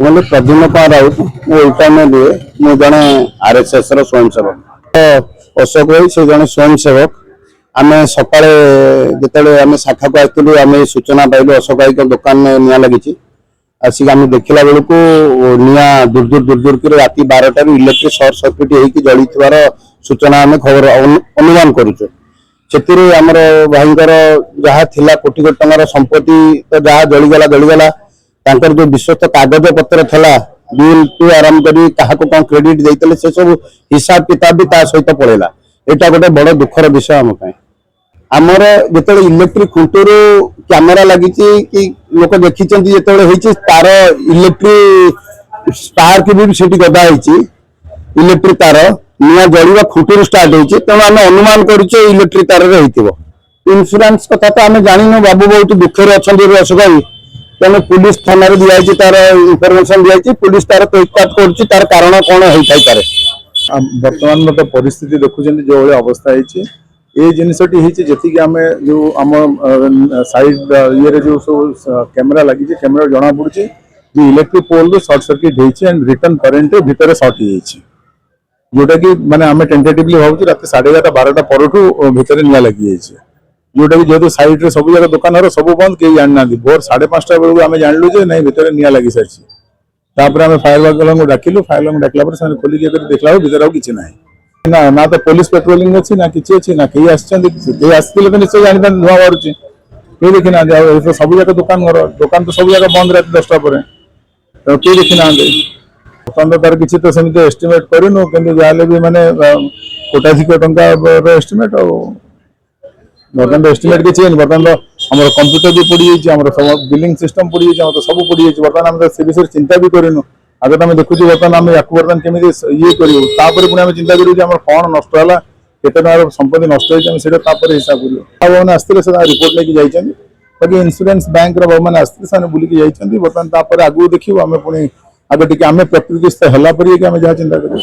मुझे प्रद्युम्न कुमार राउत ओल्टामेल मुझे जड़े आरएसएस स्वयंसेवक अशोक भाई से जड़े स्वयंसेवक आम सका जो आम शाखा को आसलु आम सूचना पाइलु अशोक भाई दुकान में निआ लगी आसिक आम देखला बेलू निआ दूर दूर दूर दूर की राति 12 इलेक्ट्रिक सर्ट सर्किट होगी जली सूचना आम खबर अनुमान करुचु से आमर भाई जहाँ थिला कोटी कोटी टंकार संपत्ति तो जहाँ जलीगला तांकर जो विश्वस्त कागज पत्र थला बिल टू आरंभ करी काहाको कौन क्रेडिट देइतले से सब हिसाब किताब भी ता सहित पड़ेला एटा गोटे बड़ दुखर विषय आम पय आमर जेते इलेक्ट्रिक खुंटरू कैमेरा लगी कि लोक देखि चंती जेते होईची तार इलेक्ट्रिक स्पार्क भी सेठी गदा होईची इलेक्ट्रिक तार निया जळीवा खुंटरू स्टार्ट होईची तेणु आम अनुमान करूचे इलेक्ट्रिक तार रे होईतिबो इंश्योरेंस कथा तो आम जानिनो बाबू बहुत दुखर अछंती अशोक तेना पुलिस थाना दिखाई तार इनफर्मेशन दिखाई पुलिस तार तहकीकात कर तार कारण कौन होता पारे बर्तमान तो परिस्थिति देखुं जो भाई अवस्था ये जिनसटी जी आम जो आम साइड ये जो सब कैमेरा लगी कैमेरा जना पड़ी इलेक्ट्रिक पोल सर्ट सर्किट होती एंड रिटर्न करेन्ट भितर सर्ट हो जोटा कि माने आम टेंटेटिवली भावुँ रात 11:30 12टा पर भितर निआ लगी जोटा कि जेहतु साइड रे सब जगह दुकान सब बंद कहीं जाना भोर 5:30 बेलू आम जानलु नहीं भितर निआ लगी सारी तापर आम फायर वाला को डाकिलु फायर वाला डाकला खोलिक देखला भितर किसी ना ना तो पुलिस पेट्रोलिंग अच्छी ना किसी अच्छी ना कहीं आसते तो निश्चय जानी धुआ बाहर कहीं देखी ना तो सब जगह दुकान तो सब जगह बंद रात 10टा पर तो कहीं देखी ना बर्तमान तार किसी तो सेमती एस्टिमेट करूँ कि जहाँ भी माने कोटाधिक टंका एस्टिमेट बर्तमान एस्टिमेट किसी बर्तमान तो आम कंप्यूटर भी पड़ी जाइए सब बिलिंग सिस्टम पड़ी जाइए तो सब पड़ी जाइए बर्तमान आम से विषय चिंता भी करूँ आगे तो आम देखु बर्तमान आम या बर्तमान केमी ये करूँ पुणी आम चिंता करूँ कौन नष्ट है केते टंकार संपत्ति नष्ट होता हिसाब कर मैंने आसते रिपोर्ट लेकिन जाइए बाकी इंश्योरेंस बैंक बाबू मैंने आसते बुलिकी जाइए बर्तमान आगू देखू आम पुणी आगे टी आम प्रकृतिस्थ है जहाँ चिंता करूँ।